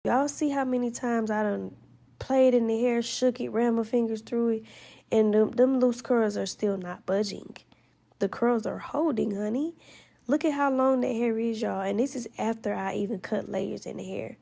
Y'all see how many times I done played in the hair, shook it, ran my fingers through it, and them loose curls are still not budging. The curls are holding, honey. Look at how long that hair is, y'all. And this is after I even cut layers in the hair.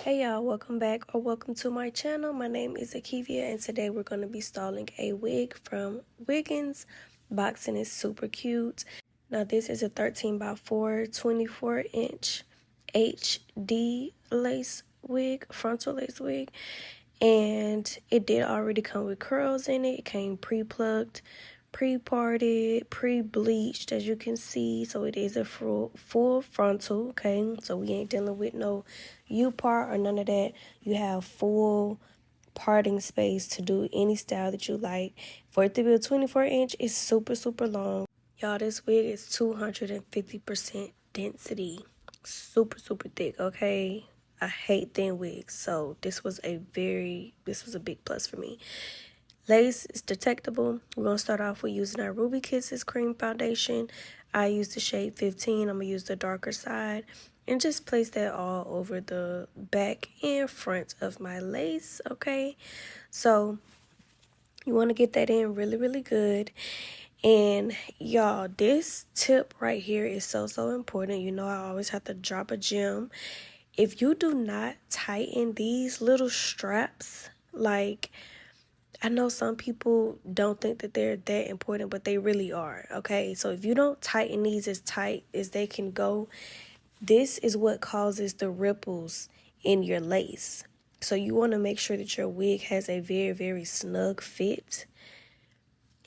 Hey y'all, welcome back or welcome to my channel. My name is Akivia and today we're going to be stalling a wig from Wiggins. Boxing is super cute. Now this is a 13 by 4 24 inch HD lace wig, frontal lace wig, and it did already come with curls in it. It came pre-plucked, pre-parted, pre-bleached, as you can see. So it is a full frontal, okay? So we ain't dealing with no U-part or none of that. You have full parting space to do any style that you like. For it to be a 24 inch, it's super, super long. Y'all, this wig is 250% density. Super, super thick, okay? I hate thin wigs, so this was a big plus for me. Lace is detectable. We're going to start off with using our Ruby Kisses cream foundation. I use the shade 15. I'm going to use the darker side. And just place that all over the back and front of my lace, okay? So you want to get that in really, really good. And y'all, this tip right here is so important. You know, I always have to drop a gem. If you do not tighten these little straps, like, I know some people don't think that they're that important, but they really are, okay? So if you don't tighten these as tight as they can go, this is what causes the ripples in your lace. So you want to make sure that your wig has a very, very snug fit.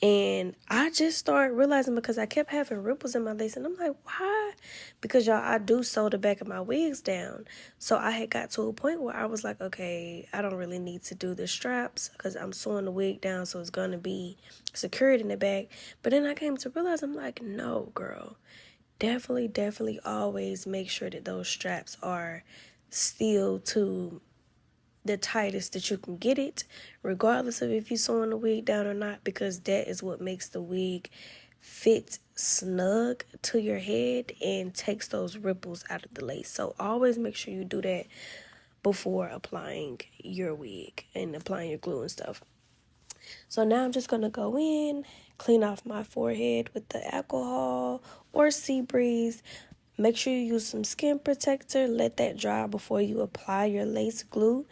And I just started realizing, because I kept having ripples in my lace, and I'm like, why? Because y'all, I do sew the back of my wigs down. So I had got to a point where I was like, okay, I don't really need to do the straps because I'm sewing the wig down, so it's going to be secured in the back. But then I came to realize, I'm like, no, girl. Definitely always make sure that those straps are still to the tightest that you can get it, regardless of if you're sewing the wig down or not, because that is what makes the wig fit snug to your head and takes those ripples out of the lace. So always make sure you do that before applying your wig and applying your glue and stuff. So now I'm just going to go in, clean off my forehead with the alcohol or sea breeze. Make sure you use some skin protector. Let that dry before you apply your lace glue.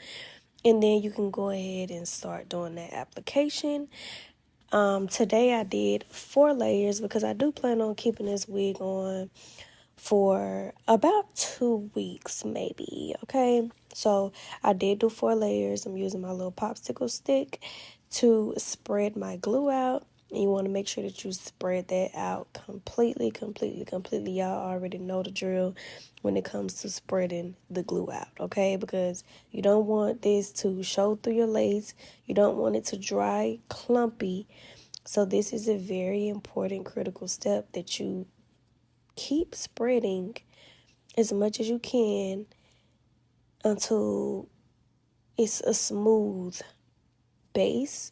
And then you can go ahead and start doing that application. Today I did 4 layers because I do plan on keeping this wig on for about 2 weeks maybe, okay? So I did do 4 layers. I'm using my little popsicle stick to spread my glue out. And you want to make sure that you spread that out completely. Y'all already know the drill when it comes to spreading the glue out, okay? Because you don't want this to show through your lace. You don't want it to dry clumpy. So this is a very important critical step that you keep spreading as much as you can until it's a smooth base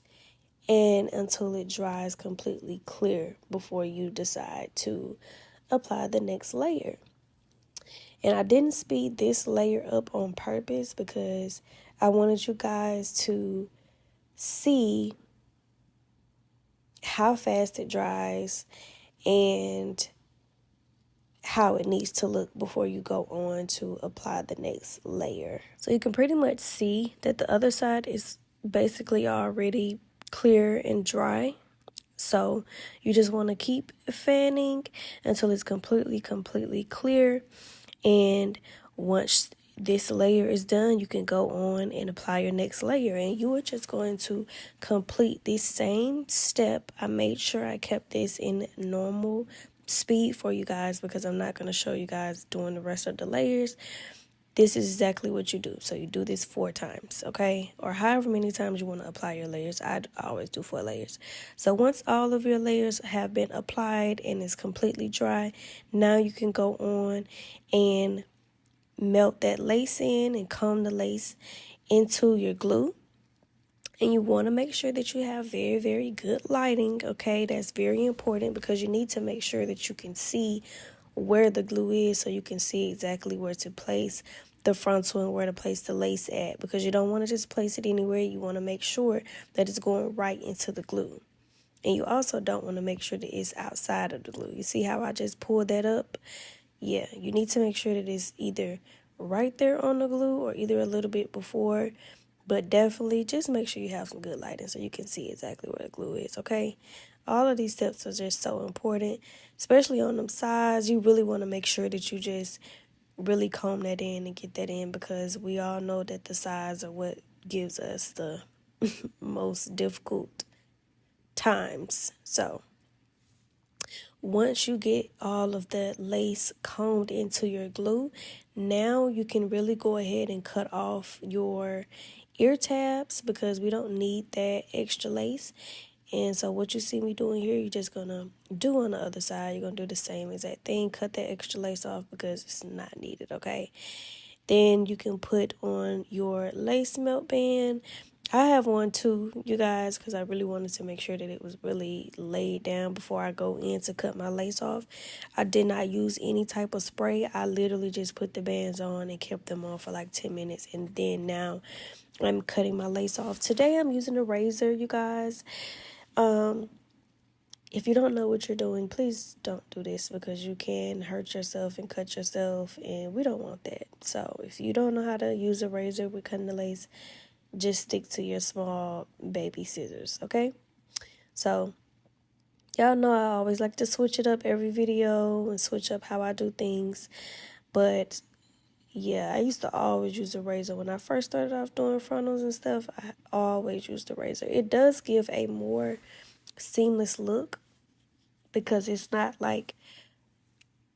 and until it dries completely clear before you decide to apply the next layer. And I didn't speed this layer up on purpose because I wanted you guys to see how fast it dries and how it needs to look before you go on to apply the next layer. So you can pretty much see that the other side is basically already clear and dry. So you just want to keep fanning until it's completely clear. And once this layer is done, you can go on and apply your next layer. And you are just going to complete the same step. I made sure I kept this in normal speed for you guys because I'm not going to show you guys doing the rest of the layers. This is exactly what you do. So you do this 4 times, okay? Or however many times you want to apply your layers. I always do 4 layers. So once all of your layers have been applied and it's completely dry, now you can go on and melt that lace in and comb the lace into your glue. And you want to make sure that you have very, very good lighting, okay? That's very important because you need to make sure that you can see where the glue is so you can see exactly where to place the frontal and where to place the lace at, because you don't want to just place it anywhere. You want to make sure that it's going right into the glue. And you also don't want to make sure that it's outside of the glue. You see how I just pulled that up? Yeah, you need to make sure that it's either right there on the glue or either a little bit before. But definitely just make sure you have some good lighting so you can see exactly where the glue is, okay? All of these steps are just so important, especially on them sides. You really want to make sure that you just really comb that in and get that in, because we all know that the sides are what gives us the most difficult times. So once you get all of the lace combed into your glue, now you can really go ahead and cut off your ear tabs because we don't need that extra lace. And so what you see me doing here, you're just gonna do on the other side. You're gonna do the same exact thing. Cut that extra lace off because it's not needed, okay? Then you can put on your lace melt band. I have one too, you guys, because I really wanted to make sure that it was really laid down before I go in to cut my lace off. I did not use any type of spray. I literally just put the bands on and kept them on for like 10 minutes. And then now I'm cutting my lace off. Today I'm using a razor, you guys. If you don't know what you're doing, please don't do this because you can hurt yourself and cut yourself, and we don't want that. So if you don't know how to use a razor with cutting the lace, just stick to your small baby scissors, okay? So y'all know I always like to switch it up every video and switch up how I do things. But yeah, I used to always use a razor. When I first started off doing frontals and stuff, I always used a razor. It does give a more seamless look because it's not like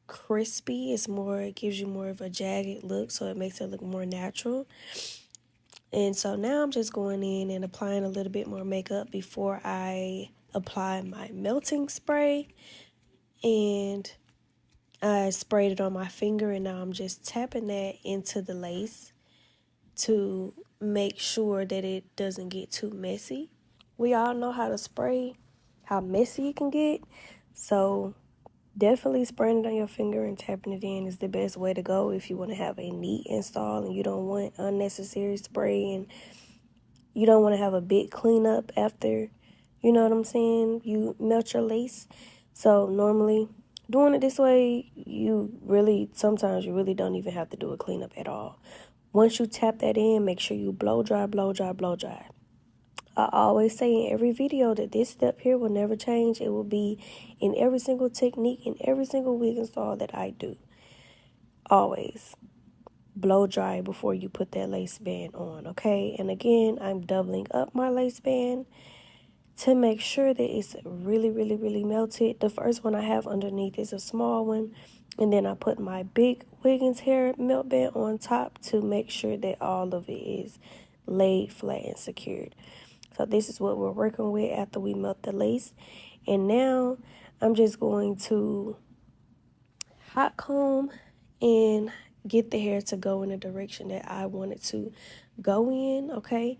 crispy. It gives you more of a jagged look, so it makes it look more natural. And so now I'm just going in and applying a little bit more makeup before I apply my melting spray. And I sprayed it on my finger, and now I'm just tapping that into the lace to make sure that it doesn't get too messy. We all know how to spray, how messy it can get. So definitely spraying it on your finger and tapping it in is the best way to go if you want to have a neat install and you don't want unnecessary spray and you don't want to have a big cleanup after, you know what I'm saying, you melt your lace. So normally doing it this way, sometimes you really don't even have to do a cleanup at all. Once you tap that in, make sure you blow dry, blow dry, blow dry. I always say in every video that this step here will never change. It will be in every single technique, in every single wig install that I do. Always blow dry before you put that lace band on, okay? And again, I'm doubling up my lace band to make sure that it's really, really, really melted. The first one I have underneath is a small one. And then I put my big Wiggins Hair melt band on top to make sure that all of it is laid flat and secured. So this is what we're working with after we melt the lace. And now I'm just going to hot comb and get the hair to go in the direction that I want it to go in, okay?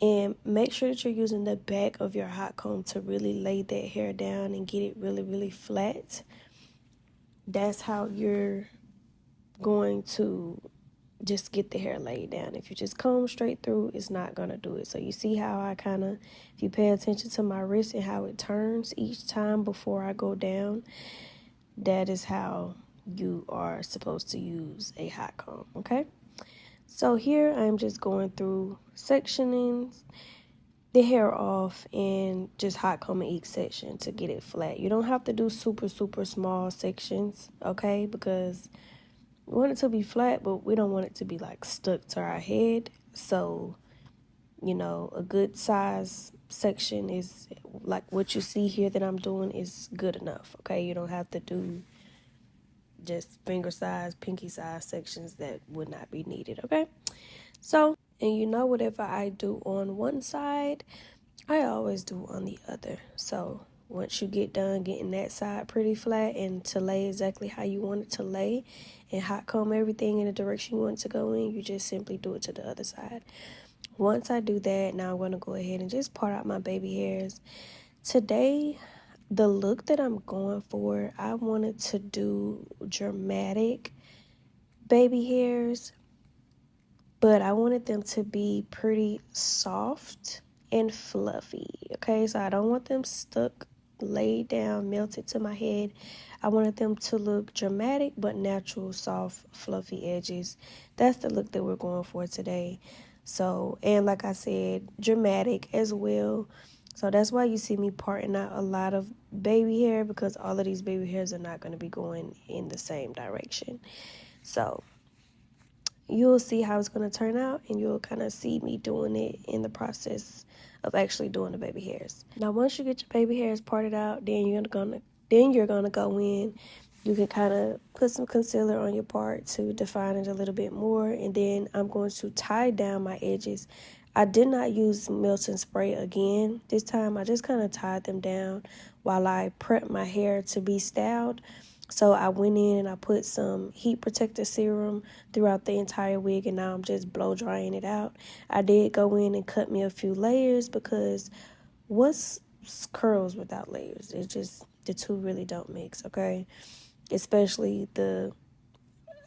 And make sure that you're using the back of your hot comb to really lay that hair down and get it really, really flat. That's how you're going to just get the hair laid down. If you just comb straight through, it's not going to do it. So you see how I if you pay attention to my wrist and how it turns each time before I go down, that is how you are supposed to use a hot comb, okay? So here I'm just going through sectioning the hair off and just hot combing each section to get it flat. You don't have to do super, super small sections, okay? Because we want it to be flat, but we don't want it to be like stuck to our head. So, you know, a good size section is like what you see here that I'm doing is good enough, okay? You don't have to do just finger size, pinky size sections that would not be needed, okay? So, and you know, whatever I do on one side, I always do on the other. So once you get done getting that side pretty flat and to lay exactly how you want it to lay and hot comb everything in the direction you want it to go in, you just simply do it to the other side. Once I do that, now I'm going to go ahead and just part out my baby hairs. Today, the look that I'm going for, I wanted to do dramatic baby hairs, but I wanted them to be pretty soft and fluffy, okay? So I don't want them stuck, laid down, melted to my head. I wanted them to look dramatic but natural, soft, fluffy edges. That's the look that we're going for today. So, and like I said, dramatic as well. So that's why you see me parting out a lot of baby hair, because all of these baby hairs are not going to be going in the same direction. So you'll see how it's going to turn out, and you'll kind of see me doing it in the process of actually doing the baby hairs. Now, once you get your baby hairs parted out, then you're gonna go in. You can kind of put some concealer on your part to define it a little bit more, and then I'm going to tie down my edges. I did not use Milton spray again this time. I just kind of tied them down while I prep my hair to be styled. So I went in and I put some heat protector serum throughout the entire wig, and now I'm just blow drying it out. I did go in and cut me a few layers, because what's curls without layers? It's just, the two really don't mix, okay? Especially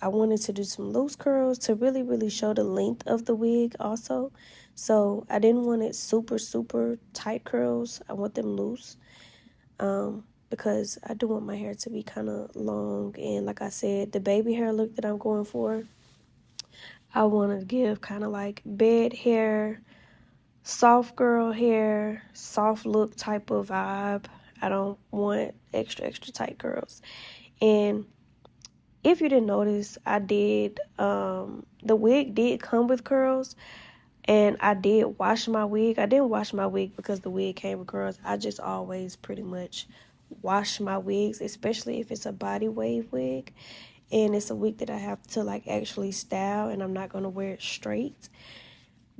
I wanted to do some loose curls to really, really show the length of the wig also. So I didn't want it super, super tight curls. I want them loose. Because I do want my hair to be kind of long. And like I said, the baby hair look that I'm going for, I want to give kind of like bed hair, soft girl hair, soft look type of vibe. I don't want extra, extra tight curls. And if you didn't notice, I did, the wig did come with curls. And I did wash my wig. I didn't wash my wig because the wig came with curls. I just always pretty much wash my wigs, especially if it's a body wave wig and it's a wig that I have to like actually style, and I'm not going to wear it straight,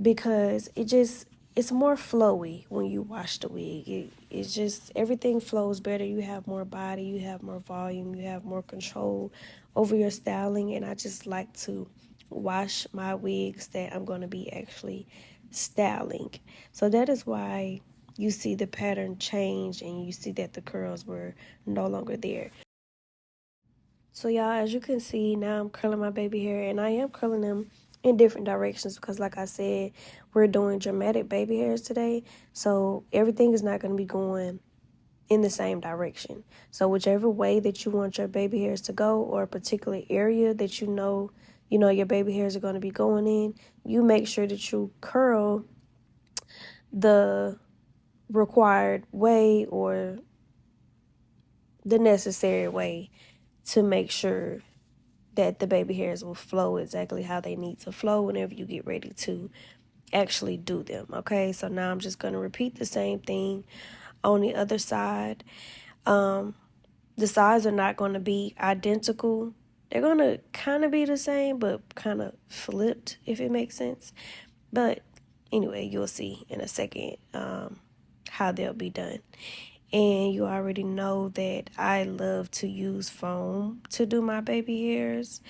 because it's more flowy when you wash the wig. It's just, everything flows better. You have more body, you have more volume, you have more control over your styling, and I just like to wash my wigs that I'm going to be actually styling. So that is why you see the pattern change, and you see that the curls were no longer there. So y'all, as you can see, now I'm curling my baby hair, and I am curling them in different directions, because like I said, we're doing dramatic baby hairs today. So everything is not going to be going in the same direction. So whichever way that you want your baby hairs to go, or a particular area that you know your baby hairs are going to be going in, you make sure that you curl the required way, or the necessary way, to make sure that the baby hairs will flow exactly how they need to flow whenever you get ready to actually do them. Okay, so now I'm just going to repeat the same thing on the other side. The sides are not going to be identical. They're going to kind of be the same, but kind of flipped, if it makes sense. But anyway, you'll see in a second how they'll be done. And you already know that I love to use foam to do my baby hairs.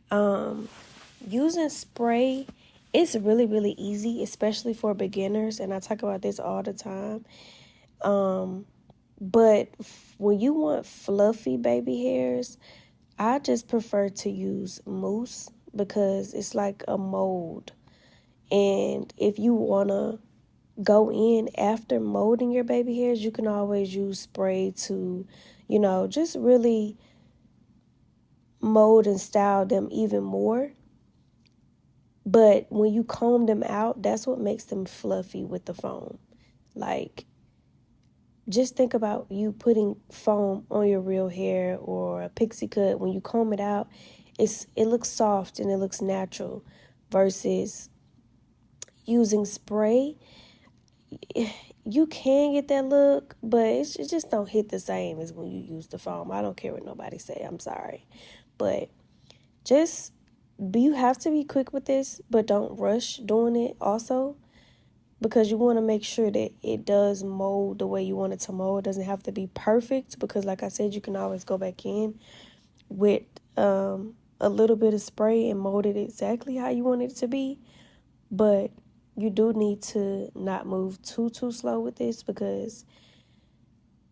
Using spray, it's really, really easy, especially for beginners. And I talk about this all the time. But when you want fluffy baby hairs, I just prefer to use mousse, because it's like a mold. And if you want to go in after molding your baby hairs, you can always use spray to, just really mold and style them even more. But when you comb them out, that's what makes them fluffy with the foam. Like, just think about you putting foam on your real hair or a pixie cut. When you comb it out, it looks soft and it looks natural, versus using spray. You can get that look, but it just don't hit the same as when you use the foam. I don't care what nobody say. I'm sorry. But you have to be quick with this, but don't rush doing it also. because you want to make sure that it does mold the way you want it to mold. It doesn't have to be perfect because, like I said, you can always go back in with a little bit of spray and mold it exactly how you want it to be. But you do need to not move too slow with this, because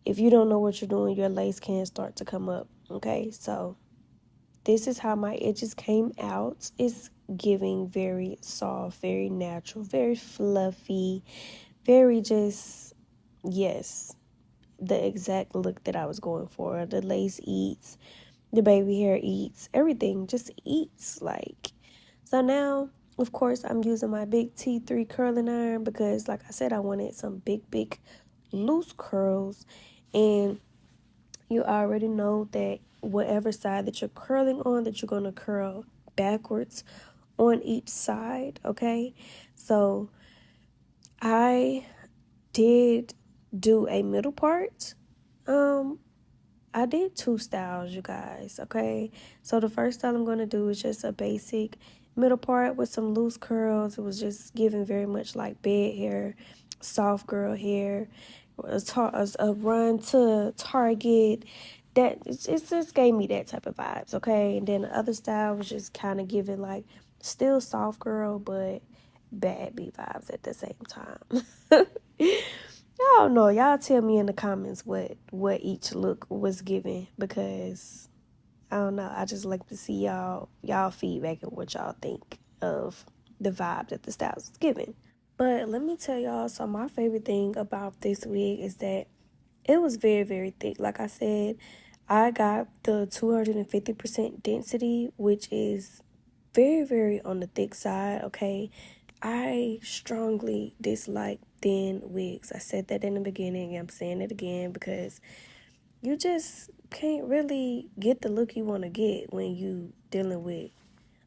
if you don't know what you're doing, your lace can start to come up. Okay, so this is how my edges came out. It's giving very soft, very natural, very fluffy, very just, yes, the exact look that I was going for. The lace eats, the baby hair eats, everything just eats. Like, so now, of course, I'm using my big T3 curling iron because, like I said, I wanted some big loose curls. And you already know that whatever side that you're curling on, that you're going to curl backwards on each side. Okay, so I did do a middle part. I did 2 styles, you guys. Okay, so the first style I'm going to do is just a basic middle part with some loose curls. It was just giving very much like bed hair, soft girl hair, a run to Target. That it just gave me that type of vibes. Okay, and then the other style was just kind of giving like still soft girl but bad bee vibes at the same time. Y'all know. Y'all tell me in the comments what each look was giving, because I don't know. I just like to see y'all feedback and what y'all think of the vibe that the styles was giving. But let me tell y'all, so my favorite thing about this wig is that it was very thick. Like I said, I got the 250% density, which is very on the thick side. Okay, I strongly dislike thin wigs. I said that in the beginning. I'm saying it again because you just can't really get the look you want to get when you dealing with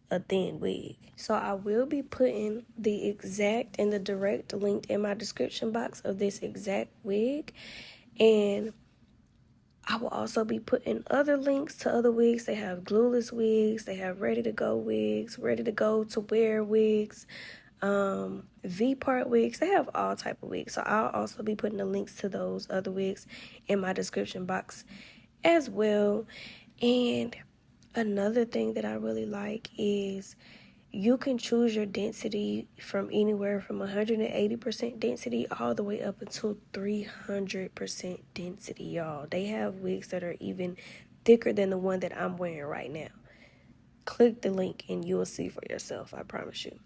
a thin wig. So I will be putting the exact and the direct link in my description box of this exact wig, and I will also be putting other links to other wigs. They have glueless wigs, they have ready to go wigs, ready to go to wear wigs, V-part wigs. They have all type of wigs. So I'll also be putting the links to those other wigs in my description box as well. And another thing that I really like is you can choose your density from anywhere from 180% density all the way up until 300% density, y'all. They have wigs that are even thicker than the one that I'm wearing right now. Click the link and you'll see for yourself, I promise you.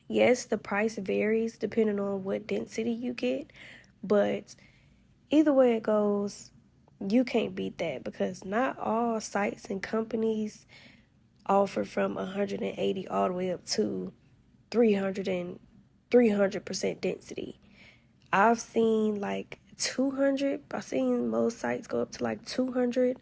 Yes, the price varies depending on what density you get, but either way it goes, you can't beat that, because not all sites and companies offer from 180 all the way up to 300% density. I've seen like 200. I've seen most sites go up to like 200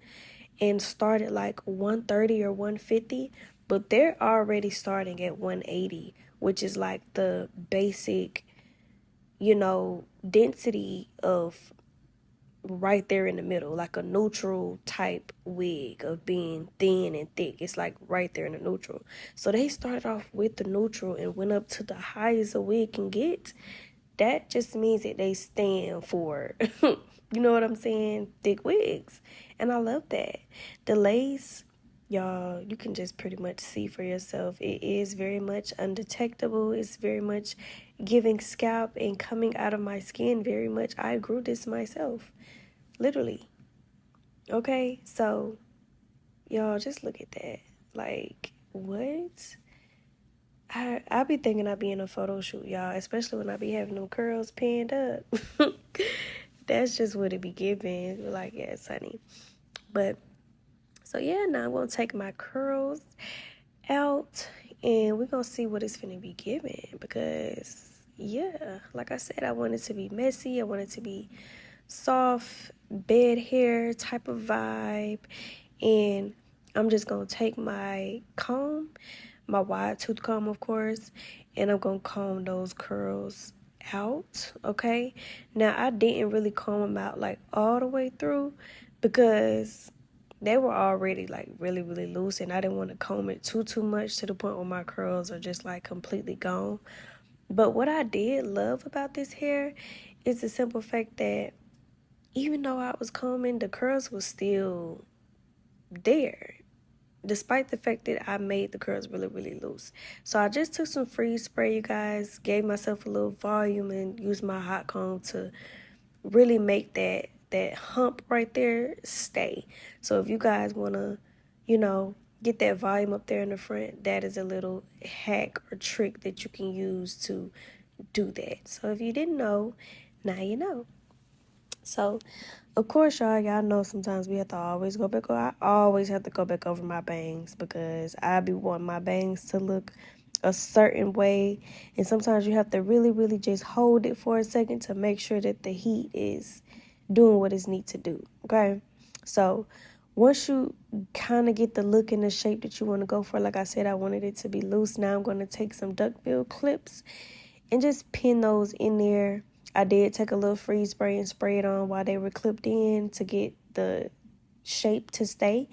and start at like 130 or 150, but they're already starting at 180, which is like the basic, density of right there in the middle, like a neutral type wig of being thin and thick. It's like right there in the neutral. So they started off with the neutral and went up to the highest a wig can get. That just means that they stand for, you know what I'm saying, thick wigs. And I love that. The lace, y'all, you can just pretty much see for yourself. It is very much undetectable. It's very much giving scalp and coming out of my skin very much. I grew this myself, literally. Okay, so y'all just look at that. Like, what? I be thinking I be in a photo shoot, y'all, especially when I be having them curls pinned up. That's just what it be giving. Like, yes, honey. But, so yeah, now I'm going to take my curls out and we're going to see what it's finna be giving, because, yeah, like I said, I want it to be messy. I want it to be soft, bed hair type of vibe. And I'm just going to take my comb, my wide tooth comb, of course, and I'm going to comb those curls out, okay? Now, I didn't really comb them out, like, all the way through, because they were already, like, really loose, and I didn't want to comb it too much to the point where my curls are just, like, completely gone. But what I did love about this hair is the simple fact that even though I was combing, the curls was still there, despite the fact that I made the curls really, really loose. So I just took some freeze spray, you guys, gave myself a little volume and used my hot comb to really make that hump right there stay. So if you guys want to, you know, get that volume up there in the front, that is a little hack or trick that you can use to do that. So if you didn't know, now you know. So of course, y'all know sometimes we have to always go back. I always have to go back over my bangs because I be wanting my bangs to look a certain way. And sometimes you have to really, really just hold it for a second to make sure that the heat is doing what it needs to do. Okay? So once you kind of get the look and the shape that you want to go for, like I said, I wanted it to be loose. Now I'm going to take some duckbill clips and just pin those in there. I did take a little freeze spray and spray it on while they were clipped in to get the shape to stay.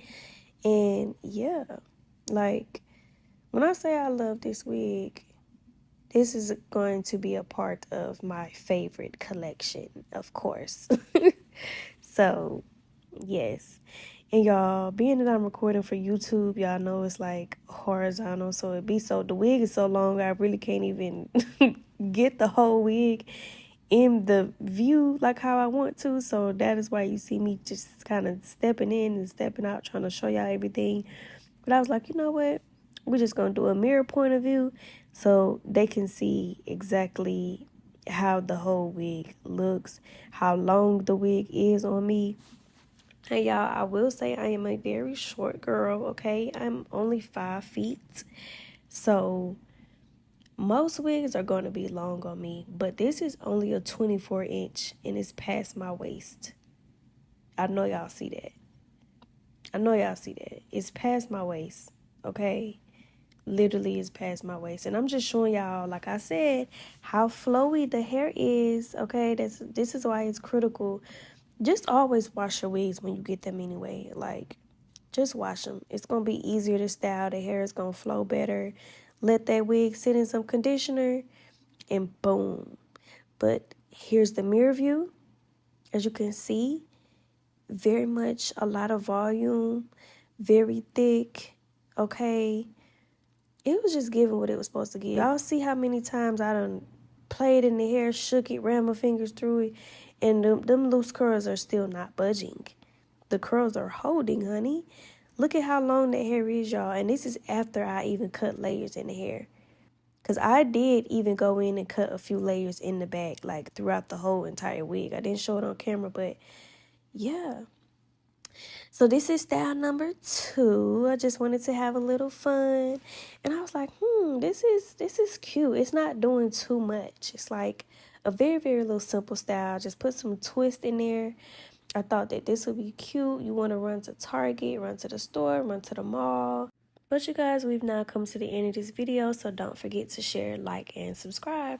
And yeah, like when I say I love this wig, this is going to be a part of my favorite collection, of course. So, yes. And y'all, being that I'm recording for YouTube, y'all know it's like horizontal. So the wig is so long, I really can't even get the whole wig in the view like how I want to. So that is why you see me just kind of stepping in and stepping out, trying to show y'all everything. But I was like, you know what? We're just going to do a mirror point of view so they can see exactly how the whole wig looks, how long the wig is on me. And y'all, I will say I am a very short girl, okay? I'm only 5 feet. So most wigs are going to be long on me, but this is only a 24-inch and it's past my waist. I know y'all see that. It's past my waist, okay? Literally is past my waist. And I'm just showing y'all, like I said, how flowy the hair is, okay? This is why it's critical. Just always wash your wigs when you get them anyway. Like, just wash them. It's going to be easier to style. The hair is going to flow better. Let that wig sit in some conditioner and boom. But here's the mirror view. As you can see, very much a lot of volume, very thick, okay? It was just giving what it was supposed to give. Y'all see how many times I done played in the hair, shook it, ran my fingers through it, and them loose curls are still not budging. The curls are holding, honey. Look at how long the hair is, y'all. And this is after I even cut layers in the hair. Because I did even go in and cut a few layers in the back, like throughout the whole entire wig. I didn't show it on camera, but yeah. So this is style number 2. I just wanted to have a little fun. And I was like, this is cute. It's not doing too much. It's like a very, very little simple style. Just put some twist in there. I thought that this would be cute. You want to run to Target, run to the store, run to the mall. But you guys, we've now come to the end of this video, so don't forget to share, like, and subscribe.